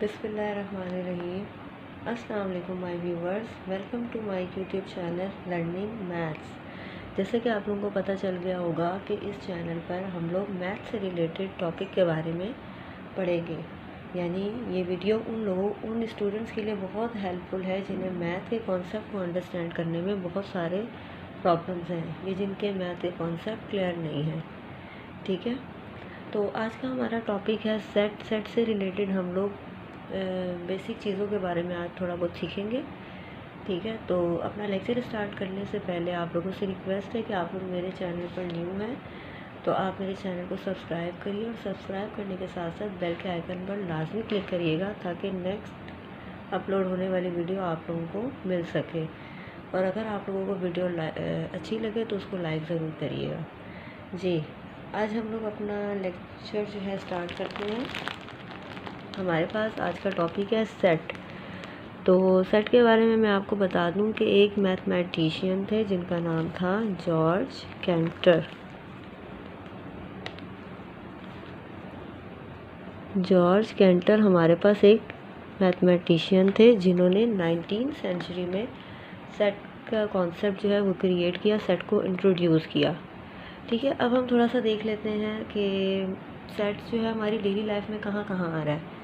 बिस्मिल्लाहिर्रहमानिर्रहीम। अस्सलाम वालेकुम my viewers, welcome to my YouTube channel learning maths. जैसे कि आप लोगों को पता चल गया होगा कि इस चैनल पर हम लोग मैथ से रिलेटेड टॉपिक के बारे में पढ़ेंगे। यानी ये वीडियो उन स्टूडेंट्स के लिए बहुत हेल्पफुल है जिन्हें मैथ के कॉन्सेप्ट को अंडरस्टैंड करने में बहुत सारे प्रॉब्लम्स हैं, ये जिनके मैथ के कॉन्सेप्ट क्लियर नहीं हैं। ठीक है, तो आज का हमारा टॉपिक है सेट से रिलेटेड हम लोग बेसिक चीज़ों के बारे में आज थोड़ा बहुत सीखेंगे। ठीक है, तो अपना लेक्चर स्टार्ट करने से पहले आप लोगों से रिक्वेस्ट है कि आप लोग मेरे चैनल पर न्यू हैं तो आप मेरे चैनल को सब्सक्राइब करिए और सब्सक्राइब करने के साथ साथ बेल के आइकन पर लाजमी क्लिक करिएगा ताकि नेक्स्ट अपलोड होने वाली वीडियो आप लोगों को मिल सके। और अगर आप लोगों को वीडियो अच्छी लगे तो उसको लाइक ज़रूर करिएगा। जी, आज हम लोग अपना लेक्चर जो है स्टार्ट करते हैं। हमारे पास आज का टॉपिक है सेट। तो सेट के बारे में मैं आपको बता दूं कि एक मैथमेटिशियन थे जिनका नाम था जॉर्ज कैंटर। जॉर्ज कैंटर हमारे पास एक मैथमेटिशियन थे जिन्होंने 19वीं सेंचुरी में सेट का कॉन्सेप्ट जो है वो क्रिएट किया, सेट को इंट्रोड्यूस किया। ठीक है, अब हम थोड़ा सा देख लेते हैं कि सेट जो है हमारी डेली लाइफ में कहाँ कहाँ आ रहा है।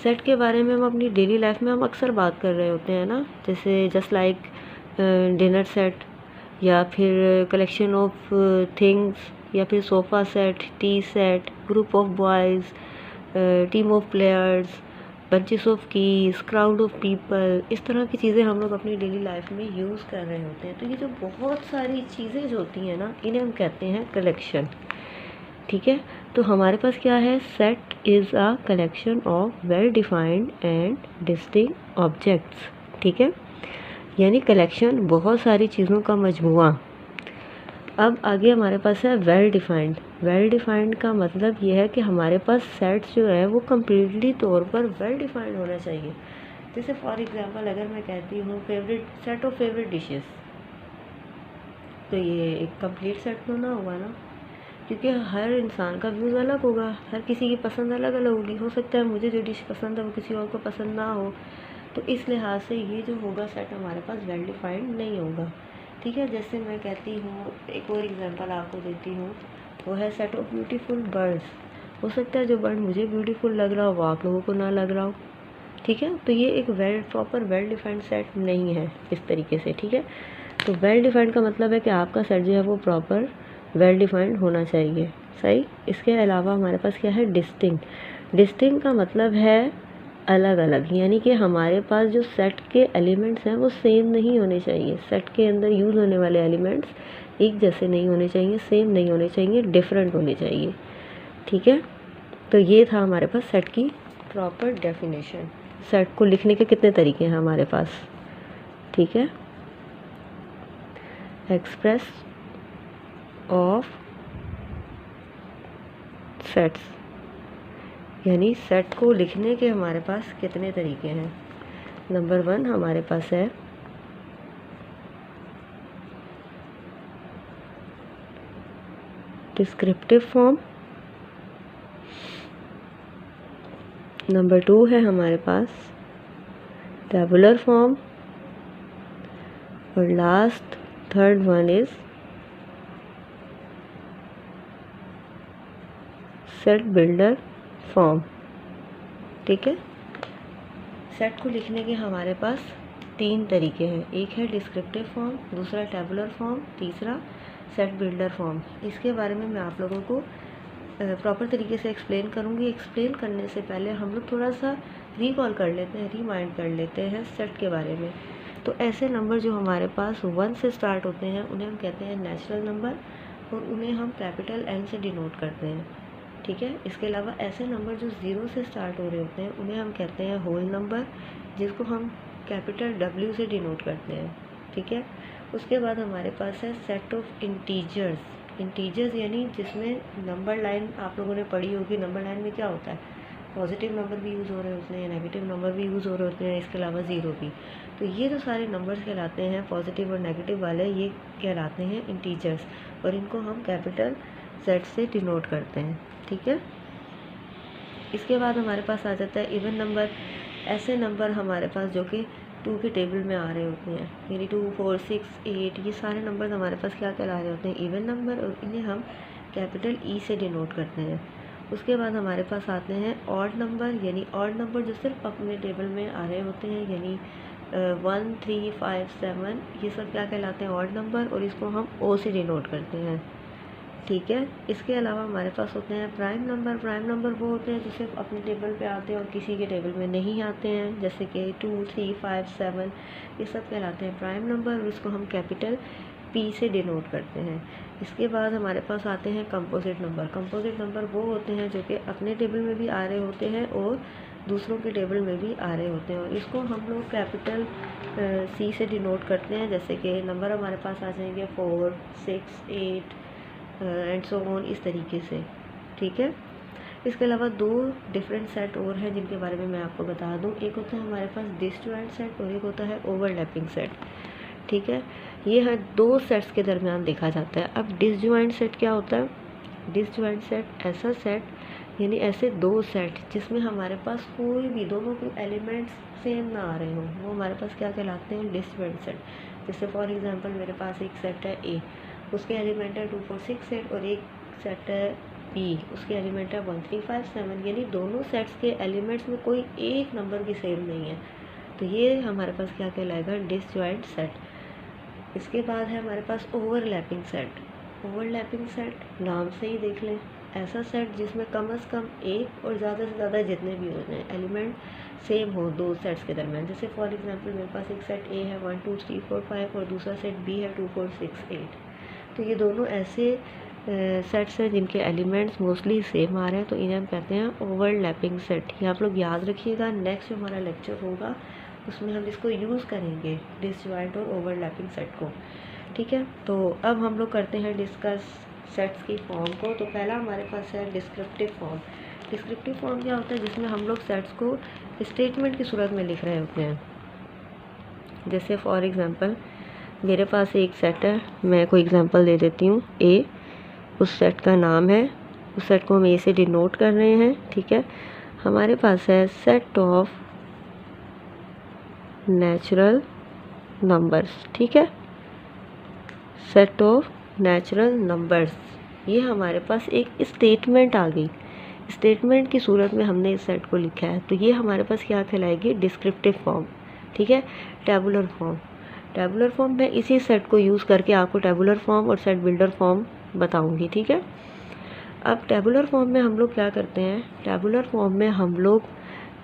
सेट के बारे में हम अपनी डेली लाइफ में हम अक्सर बात कर रहे होते हैं ना, जैसे जस्ट लाइक डिनर सेट या फिर कलेक्शन ऑफ थिंग्स या फिर sofa set, T set, group of boys, team of players, bunches of keys, crowd of people. इस तरह की चीज़ें हम लोग अपनी डेली लाइफ में यूज़ कर रहे होते हैं। तो ये जो बहुत सारी चीज़ें जो होती हैं ना, इन्हें हम कहते हैं कलेक्शन। ठीक है, तो हमारे पास क्या है, set is a collection of well defined and distinct objects. ठीक है, यानी कलेक्शन बहुत सारी चीज़ों का मजमुआ। अब आगे हमारे पास है वेल डिफाइंड। वेल डिफाइंड का मतलब ये है कि हमारे पास सेट्स जो है वो कम्प्लीटली तौर पर वेल डिफाइंड होना चाहिए। जैसे फॉर एग्जांपल अगर मैं कहती हूँ favourite set of favourite dishes, तो ये एक कंप्लीट सेट तो ना हुआ ना, क्योंकि हर इंसान का व्यूज़ अलग होगा, हर किसी की पसंद अलग अलग होगी। हो सकता है मुझे जो डिश पसंद है वो किसी और को पसंद ना हो, तो इस लिहाज से ये जो होगा सेट हमारे पास वेल डिफाइंड नहीं होगा। ठीक है, जैसे मैं कहती हूँ, एक और एग्जांपल आपको देती हूँ, वो है सेट ऑफ ब्यूटीफुल बर्ड्स। हो सकता है जो बर्ड मुझे ब्यूटीफुल लग रहा हो वो आप लोगों को ना लग रहा हो। ठीक है, तो ये एक प्रॉपर वेल डिफाइंड सेट नहीं है इस तरीके से। ठीक है, तो वेल डिफाइंड का मतलब है कि आपका सेट जो है वो प्रॉपर वेल डिफाइंड होना चाहिए। सही। इसके अलावा हमारे पास क्या है, डिस्टिंक्ट। डिस्टिंक्ट का मतलब है अलग अलग, यानी कि हमारे पास जो सेट के एलिमेंट्स हैं वो सेम नहीं होने चाहिए। सेट के अंदर यूज़ होने वाले एलिमेंट्स एक जैसे नहीं होने चाहिए, सेम नहीं होने चाहिए, डिफरेंट होने चाहिए। ठीक है, तो ये था हमारे पास सेट की प्रॉपर डेफिनेशन। सेट को लिखने के कितने तरीके हैं हमारे पास। ठीक है, एक्सप्रेस ऑफ सेट्स, यानी सेट को लिखने के हमारे पास कितने तरीके हैं। नंबर 1 हमारे पास है डिस्क्रिप्टिव फॉर्म। नंबर 2 है हमारे पास टेबुलर फॉर्म। और last third one is set builder form. ठीक है, सेट को लिखने के हमारे पास 3 तरीके हैं। एक है डिस्क्रिप्टिव फॉर्म, दूसरा टेबुलर फॉर्म, तीसरा सेट बिल्डर फॉर्म। इसके बारे में मैं आप लोगों को प्रॉपर तरीके से एक्सप्लेन करूँगी। एक्सप्लेन करने से पहले हम लोग थोड़ा सा रिकॉल कर लेते हैं, रिमाइंड कर लेते हैं सेट के बारे में। तो ऐसे नंबर जो हमारे पास 1 से स्टार्ट होते हैं उन्हें हम कहते हैं नेचुरल नंबर, और उन्हें हम कैपिटल N से डिनोट करते हैं। ठीक है, इसके अलावा ऐसे नंबर जो 0 से स्टार्ट हो रहे होते हैं उन्हें हम कहते हैं होल नंबर, जिसको हम कैपिटल W से डिनोट करते हैं। ठीक है, उसके बाद हमारे पास है सेट ऑफ इंटीजर्स। इंटीजर्स यानी जिसमें नंबर लाइन आप लोगों ने पढ़ी होगी। नंबर लाइन में क्या होता है, पॉजिटिव नंबर भी यूज़ हो रहे होते हैं, नेगेटिव नंबर भी यूज़ हो रहे होते हैं, इसके अलावा ज़ीरो भी। तो ये जो सारे नंबर्स कहलाते हैं पॉजिटिव और नेगेटिव वाले, ये कहलाते हैं इंटीजर्स, और इनको हम कैपिटल Z से डिनोट करते हैं। ठीक है, इसके बाद हमारे पास आ जाता है इवन नंबर। ऐसे नंबर हमारे पास जो कि 2 के टेबल में आ रहे होते हैं, यानी 2, 4, 6, 8, ये सारे नंबर हमारे पास क्या कहला रहे होते हैं, इवन नंबर, और इन्हें हम कैपिटल ई से डिनोट करते हैं। उसके बाद हमारे पास आते हैं ऑड नंबर, यानी ऑड नंबर जो सिर्फ अपने टेबल में आ रहे होते हैं, यानी 1, 3, 5, 7, ये सब क्या कहलाते हैं, ऑड नंबर, और इसको हम ओ से डिनोट करते हैं। ठीक है। इसके अलावा हमारे पास होते हैं प्राइम नंबर। प्राइम नंबर वो होते हैं जो सिर्फ अपने टेबल पे आते हैं और किसी के टेबल में नहीं आते हैं, जैसे कि 2, 3, 5, 7, ये सब कहलाते हैं प्राइम नंबर, और इसको हम कैपिटल पी से डिनोट करते हैं। इसके बाद हमारे पास आते हैं कंपोजिट नंबर। कंपोजिट नंबर वो होते हैं जो कि अपने टेबल में भी आ रहे होते हैं और दूसरों के टेबल में भी आ रहे होते हैं, और इसको हम लोग कैपिटल सी से डिनोट करते हैं। जैसे कि नंबर हमारे पास आ जाएंगे 4, 6, 8 एंड सो ऑन, इस तरीके से। ठीक है। इसके अलावा 2 डिफरेंट सेट और हैं जिनके बारे में मैं आपको बता दूं। एक होता है हमारे पास डिसजॉइंट सेट और एक होता है ओवरलैपिंग सेट। ठीक है। ये है 2 सेट्स के दरमियान देखा जाता है। अब डिसजॉइंट सेट क्या होता है? डिसजॉइंट सेट ऐसा सेट, यानी ऐसे 2 सेट जिसमें हमारे पास कोई भी दोनों के एलिमेंट्स सेम ना आ रहे हों, वो हमारे पास क्या कहलाते हैं, डिसजॉइंट सेट। जैसे फॉर एग्जांपल मेरे पास एक सेट है ए, उसके एलिमेंट है 2, 4, 6, 8, और एक सेट है बी, उसके एलिमेंट है 1, 3, 5, 7, यानी दोनों सेट्स के एलिमेंट्स में कोई एक नंबर भी सेम नहीं है, तो ये हमारे पास क्या कहलाएगा, डिसजॉइंट सेट। इसके बाद है हमारे पास ओवरलैपिंग सेट। ओवरलैपिंग सेट नाम से ही देख लें, ऐसा सेट जिसमें कम से कम एक और ज़्यादा से ज़्यादा जितने भी हो जाए एलिमेंट सेम हो 2 सेट्स के दरमियान। जैसे फॉर एग्जांपल मेरे पास एक सेट ए है 1, 2, 3, 4, 5, और दूसरा सेट बी है 2, 4, 6, 8। तो ये दोनों ऐसे सेट्स हैं जिनके एलिमेंट्स मोस्टली सेम आ रहे हैं, तो इन्हें हम कहते हैं ओवरलैपिंग सेट। ये आप लोग याद रखिएगा, नेक्स्ट जो हमारा लेक्चर होगा उसमें हम इसको यूज़ करेंगे, डिसजॉइंट और ओवरलैपिंग सेट को। ठीक है। तो अब हम लोग करते हैं डिस्कस सेट्स की फॉर्म को। तो पहला हमारे पास है डिस्क्रिप्टिव फॉर्म। डिस्क्रिप्टिव फॉर्म क्या होता है, जिसमें हम लोग सेट्स को स्टेटमेंट की सूरत में लिख रहे होते हैं। जैसे फॉर एग्जांपल मेरे पास एक सेट है, मैं कोई एग्जांपल दे देती हूँ, ए, उस सेट का नाम है, उस सेट को हम ए से डिनोट कर रहे हैं। ठीक है। हमारे पास है सेट ऑफ नेचुरल नंबर्स। ठीक है, सेट ऑफ नेचुरल नंबर्स, ये हमारे पास एक स्टेटमेंट आ गई। स्टेटमेंट की सूरत में हमने इस सेट को लिखा है, तो ये हमारे पास क्या कहलाएगी, डिस्क्रिप्टिव फॉर्म। ठीक है। Tabular form. टेबुलर फॉर्म में इसी सेट को यूज़ करके आपको टेबुलर फॉर्म और सेट बिल्डर फॉर्म बताऊंगी। ठीक है। अब टेबुलर फॉर्म में हम लोग क्या करते हैं, टेबुलर फॉर्म में हम लोग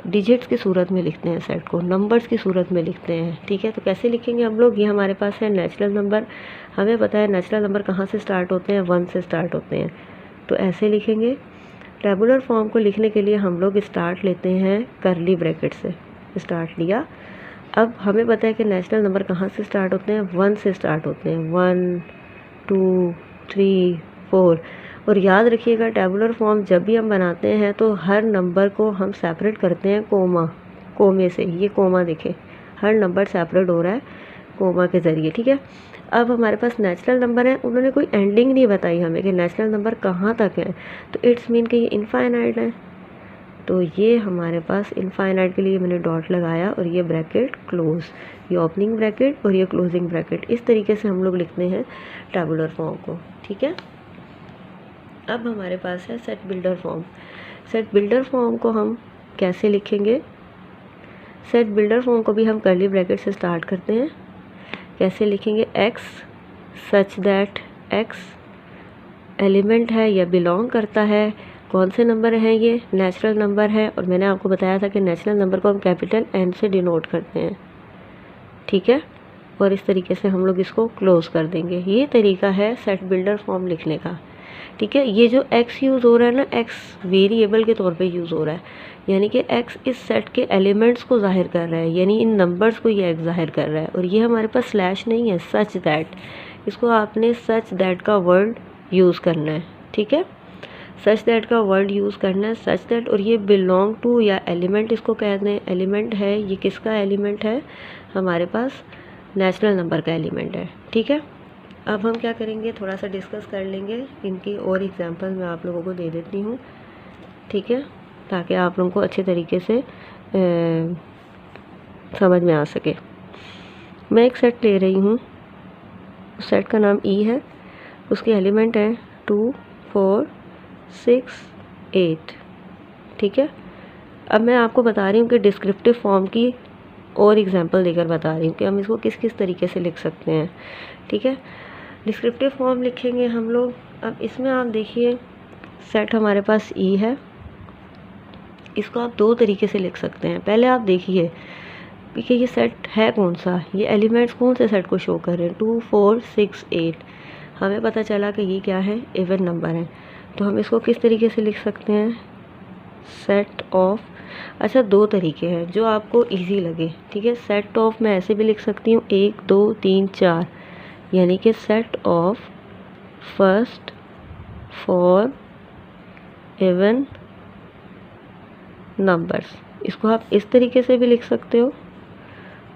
डिजिट्स की सूरत में लिखते हैं सेट को, नंबर्स की सूरत में लिखते हैं। ठीक है। तो कैसे लिखेंगे हम लोग, ये हमारे पास है नेचुरल नंबर, हमें पता है नेचुरल नंबर कहाँ से स्टार्ट होते हैं, 1 से स्टार्ट होते हैं, तो ऐसे लिखेंगे। टेबुलर फॉर्म को लिखने के लिए हम लोग स्टार्ट लेते हैं करली ब्रैकेट से, स्टार्ट लिया। अब हमें पता है कि नेचुरल नंबर कहाँ से स्टार्ट होते हैं, 1 से स्टार्ट होते हैं, 1, 2, 3, 4। और याद रखिएगा टेबुलर फॉर्म जब भी हम बनाते हैं तो हर नंबर को हम सेपरेट करते हैं कोमे से। ये कोमा देखें, हर नंबर सेपरेट हो रहा है कोमा के ज़रिए। ठीक है। अब हमारे पास नेचुरल नंबर है, उन्होंने कोई एंडिंग नहीं बताई हमें कि नेचुरल नंबर कहाँ तक है, तो इट्स मीन कि ये इनफाइनाइट है, तो ये हमारे पास इनफाइनाइट के लिए मैंने डॉट लगाया और ये ब्रैकेट क्लोज, ये ओपनिंग ब्रैकेट और ये क्लोजिंग ब्रैकेट, इस तरीके से हम लोग लिखते हैं टेबुलर फॉर्म को। ठीक है। अब हमारे पास है set builder form. Set builder form को हम कैसे लिखेंगे, सेट बिल्डर फॉर्म को भी हम कर्ली ब्रैकेट से स्टार्ट करते हैं। कैसे लिखेंगे, x such that x element है या बिलोंग करता है, कौन से नंबर हैं, ये नेचुरल नंबर है, और मैंने आपको बताया था कि नेचुरल नंबर को हम कैपिटल एन से डिनोट करते हैं। ठीक है। और इस तरीके से हम लोग इसको क्लोज कर देंगे। ये तरीका है सेट बिल्डर फॉर्म लिखने का। ठीक है। ये जो एक्स यूज़ हो रहा है ना, एक्स वेरिएबल के तौर पे यूज़ हो रहा है, यानी कि एक्स इस सेट के एलिमेंट्स को जाहिर कर रहा है, यानी इन नंबर्स को ये एक्स जाहिर कर रहा है। और ये हमारे पास स्लैश नहीं है, सच दैट, इसको आपने सच दैट का वर्ड यूज़ करना है। ठीक है। सच दैट का वर्ड यूज़ करना है, सच दैट, और ये बिलोंग टू या एलिमेंट इसको कहते हैं, एलिमेंट है, ये किसका एलिमेंट है, हमारे पास नेचुरल नंबर का एलिमेंट है। ठीक है। अब हम क्या करेंगे, थोड़ा सा डिस्कस कर लेंगे, इनकी और एग्जांपल मैं आप लोगों को दे देती हूँ। ठीक है। ताकि आप लोगों को अच्छे तरीके से समझ में आ सके। मैं एक सेट ले रही हूँ, उस सेट का नाम ई है, उसके एलिमेंट हैं 2, 4, 6, 8। ठीक है, अब मैं आपको बता रही हूँ कि डिस्क्रिप्टिव फॉर्म की और एग्जांपल देकर बता रही हूँ कि हम इसको किस किस तरीके से लिख सकते हैं। ठीक है, डिस्क्रिप्टिव फॉर्म लिखेंगे हम लोग। अब इसमें आप देखिए सेट हमारे पास ई है, इसको आप दो तरीके से लिख सकते हैं। पहले आप देखिए कि ये सेट है कौन सा, ये एलिमेंट्स कौन से सेट को शो कर रहे हैं, 2, 4, 6, 8। हमें पता चला कि ये क्या है, इवन नंबर है। तो हम इसको किस तरीके से लिख सकते हैं, सेट ऑफ। अच्छा, दो तरीके हैं जो आपको इजी लगे। ठीक है, सेट ऑफ मैं ऐसे भी लिख सकती हूँ 1, 2, 3, 4, यानी कि set of first for even numbers. इसको आप इस तरीके से भी लिख सकते हो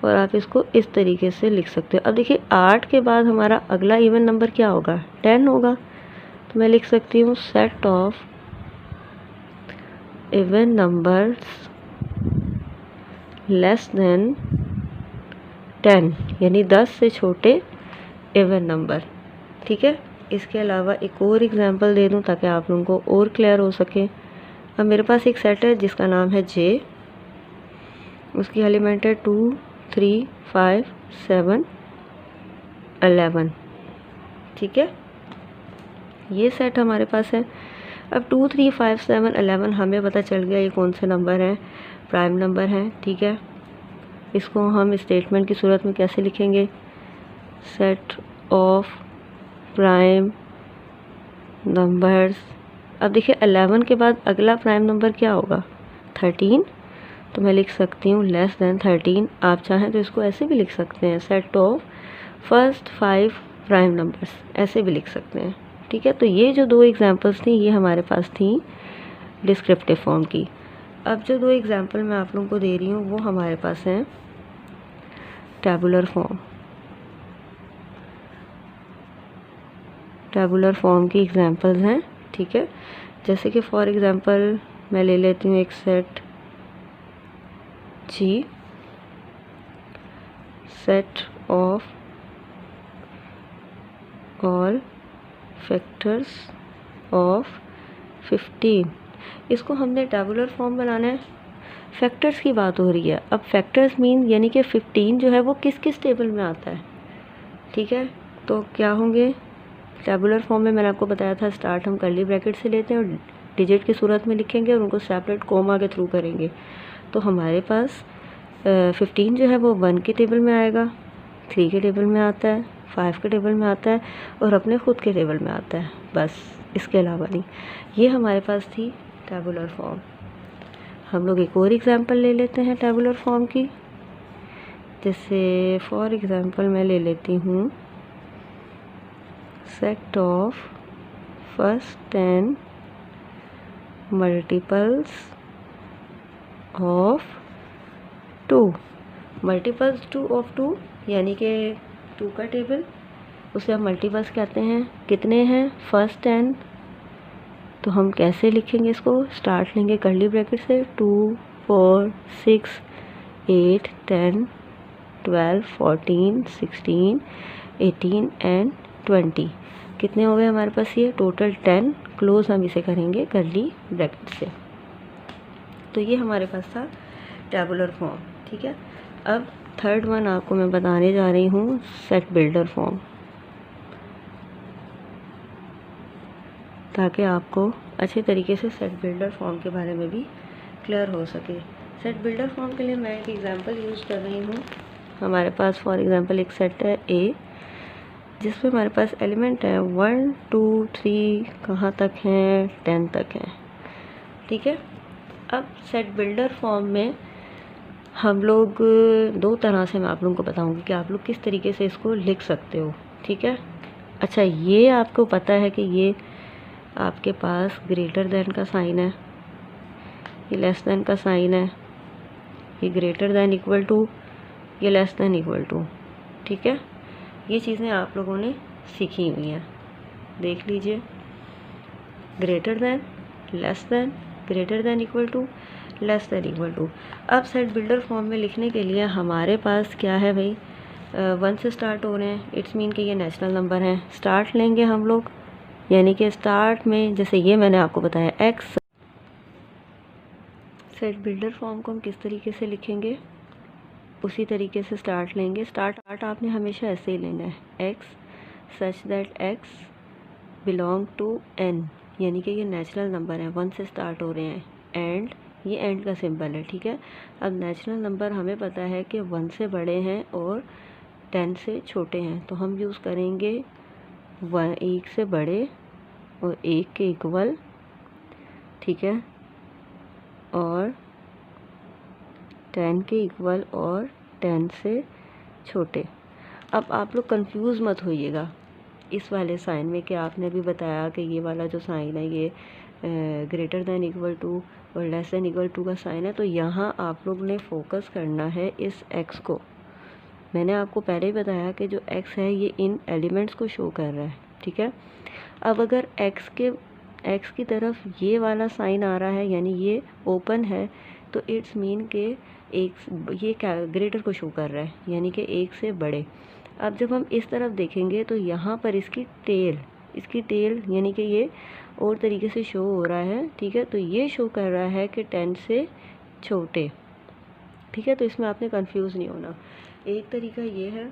और आप इसको इस तरीके से लिख सकते हो। अब देखिए 8 के बाद हमारा अगला इवन नंबर क्या होगा, 10 होगा। तो मैं लिख सकती हूँ set of even numbers less than 10, यानी 10 से छोटे इवन नंबर। ठीक है, इसके अलावा एक और एग्जांपल दे दूं ताकि आप लोगों को और क्लियर हो सके। अब मेरे पास एक सेट है जिसका नाम है जे, उसकी एलिमेंट है 2, 3, 5, 7, 11। ठीक है, ये सेट हमारे पास है। अब 2, 3, 5, 7, 11 हमें पता चल गया ये कौन से नंबर हैं, प्राइम नंबर हैं। ठीक है, इसको हम स्टेटमेंट की सूरत में कैसे लिखेंगे, सेट ऑफ प्राइम नंबर्स। अब देखिए 11 के बाद अगला प्राइम नंबर क्या होगा, 13। तो मैं लिख सकती हूँ लेस देन 13। आप चाहें तो इसको ऐसे भी लिख सकते हैं, set of first 5 prime numbers, ऐसे भी लिख सकते हैं। ठीक है, तो ये जो दो एग्जांपल्स थी ये हमारे पास थी डिस्क्रिप्टिव फॉर्म की। अब जो दो एग्जांपल मैं आप लोगों को दे रही हूँ वो हमारे पास हैं टैबुलर फॉर्म। टैबुलर फॉर्म की एग्जांपल्स हैं। ठीक है, जैसे कि फॉर एग्जांपल मैं ले लेती हूँ एक सेट जी, set of all factors of 15। इसको हमने टैबुलर फॉर्म बनाना है, फैक्टर्स की बात हो रही है। अब फैक्टर्स मीन यानी कि 15 जो है वो किस किस टेबल में आता है। ठीक है, तो क्या होंगे टैबुलर फॉर्म में, मैंने आपको बताया था स्टार्ट हम कर्ली ब्रैकेट से लेते हैं और डिजिट की सूरत में लिखेंगे और उनको सेपरेट कोमा के थ्रू करेंगे। तो हमारे पास 15 जो है वो 1 के टेबल में आएगा, 3 के टेबल में आता है, 5 के टेबल में आता है और अपने खुद के टेबल में आता है, बस इसके अलावा नहीं। ये हमारे पास थी टैबुलर फॉर्म। हम लोग एक और एग्जांपल ले लेते हैं टैबुलर फॉर्म की। जैसे फॉर एग्जांपल मैं ले लेती हूँ set of first 10 multiples of 2। Multiples 2 of 2 यानी कि 2 का टेबल, उसे हम मल्टीपल्स कहते हैं। कितने हैं, फर्स्ट 10। तो हम कैसे लिखेंगे इसको, स्टार्ट लेंगे कर्ली ब्रैकेट से 2, 4, 6, 8, 10, 12, 14, 16, 18 एंड 20। कितने हो गए हमारे पास, ये टोटल 10। क्लोज हम इसे करेंगे कर्ली ब्रैकेट से। तो ये हमारे पास था टैबुलर फॉर्म। ठीक है, अब थर्ड वन आपको मैं बताने जा रही हूँ सेट बिल्डर फॉर्म, ताकि आपको अच्छे तरीके से सेट बिल्डर फॉर्म के बारे में भी क्लियर हो सके। सेट बिल्डर फॉर्म के लिए मैं एक एग्जांपल यूज़ कर रही हूँ। हमारे पास फॉर एग्जांपल एक सेट है ए, जिसमें हमारे पास एलिमेंट है 1, 2, 3, कहाँ तक हैं, 10 तक हैं। ठीक है, अब सेट बिल्डर फॉर्म में हम लोग दो तरह से मैं आप लोगों को बताऊंगी कि आप लोग किस तरीके से इसको लिख सकते हो। ठीक है, अच्छा ये आपको पता है कि ये आपके पास ग्रेटर देन का साइन है, ये लेस देन का साइन है, ये ग्रेटर देन इक्वल टू, ये लेस देन इक्वल टू। ठीक है, ये चीज़ें आप लोगों ने सीखी हुई हैं, देख लीजिए। Greater than, less than, greater than equal to, less than equal to. अब सेट बिल्डर फॉर्म में लिखने के लिए हमारे पास क्या है भाई, 1 से स्टार्ट हो रहे हैं, इट्स मीन कि ये नेचुरल नंबर हैं। स्टार्ट लेंगे हम लोग, यानी कि स्टार्ट में जैसे ये मैंने आपको बताया एक्स। सेट बिल्डर फॉर्म को हम किस तरीके से लिखेंगे, उसी तरीके से स्टार्ट लेंगे। स्टार्ट आपने हमेशा ऐसे ही लेना है, x such that x belong to N, यानी कि ये नेचुरल नंबर है, 1 से स्टार्ट हो रहे हैं, एंड ये एंड का सिंबल है, ठीक है। अब नेचुरल नंबर हमें पता है कि 1 से बड़े हैं और 10 से छोटे हैं, तो हम यूज़ करेंगे 1 से बड़े और 1 के इक्वल, ठीक है, और 10 के इक्वल और 10 से छोटे। अब आप लोग कंफ्यूज मत होइएगा इस वाले साइन में, कि आपने भी बताया कि ये वाला जो साइन है ये ग्रेटर दैन इक्वल टू और लेस दैन इक्वल टू का साइन है, तो यहाँ आप लोग ने फोकस करना है इस x को। मैंने आपको पहले ही बताया कि जो x है ये इन एलिमेंट्स को शो कर रहा है, ठीक है। अब अगर x की तरफ ये वाला साइन आ रहा है, यानी ये ओपन है, तो इट्स मीन के ये क्या ग्रेटर को शो कर रहा है, यानी कि 1 से बड़े। अब जब हम इस तरफ देखेंगे तो यहाँ पर इसकी टेल यानी कि ये और तरीके से शो हो रहा है, ठीक है। तो ये शो कर रहा है कि 10 से छोटे, ठीक है। तो इसमें आपने कंफ्यूज नहीं होना। एक तरीका ये है,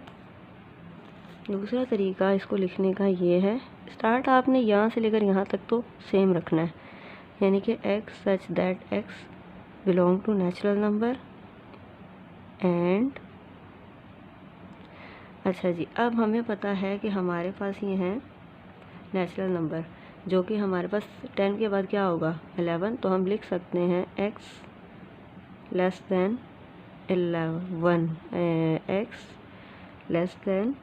दूसरा तरीका इसको लिखने का ये है, स्टार्ट आपने यहाँ से लेकर यहाँ तक तो सेम रखना है, यानी कि x such that x belong to natural number and. अच्छा जी, अब हमें पता है कि हमारे पास ये हैं नेचुरल नंबर, जो कि हमारे पास 10 के बाद क्या होगा 11, तो हम लिख सकते हैं x less than 11, x less than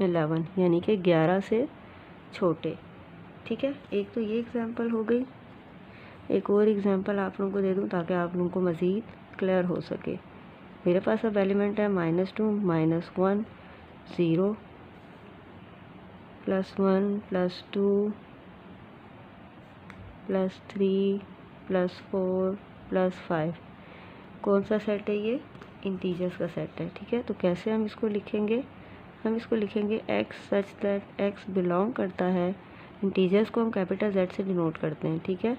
11, यानी कि 11 से छोटे, ठीक है। एक तो ये एग्जांपल हो गई, एक और एग्जांपल आप लोगों को दे दूं ताकि आप लोगों को मज़ीद क्लियर हो सके। मेरे पास अब एलिमेंट है -2 -1 0 +1 +2 +3 +4 +5। कौन सा सेट है ये, इंटीजर्स का सेट है, ठीक है। तो कैसे हम इसको लिखेंगे, हम इसको लिखेंगे x such that x belong करता है, इंटीजर्स को हम कैपिटल Z से डिनोट करते हैं, ठीक है।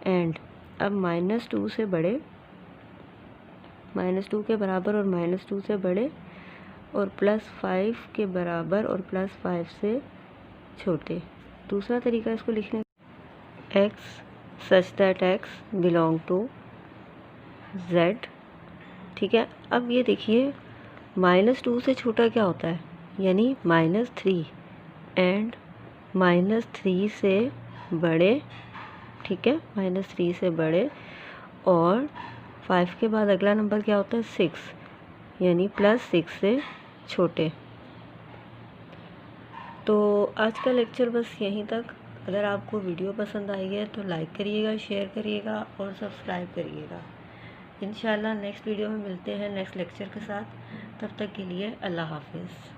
एंड अब -2 से बड़े, -2 के बराबर और -2 से बड़े, और +5 के बराबर और +5 से छोटे। दूसरा तरीका इसको लिखने, x such that x belong to Z, ठीक है। अब ये देखिए -2 से छोटा क्या होता है, यानी -3 एंड -3 से बड़े, ठीक है, -3 से बड़े, और 5 के बाद अगला नंबर क्या होता है 6, यानी +6 से छोटे। तो आज का लेक्चर बस यहीं तक। अगर आपको वीडियो पसंद आई है तो लाइक करिएगा, शेयर करिएगा और सब्सक्राइब करिएगा। इंशाल्लाह नेक्स्ट वीडियो में मिलते हैं नेक्स्ट लेक्चर के साथ। तब तक के लिए अल्लाह हाफिज़।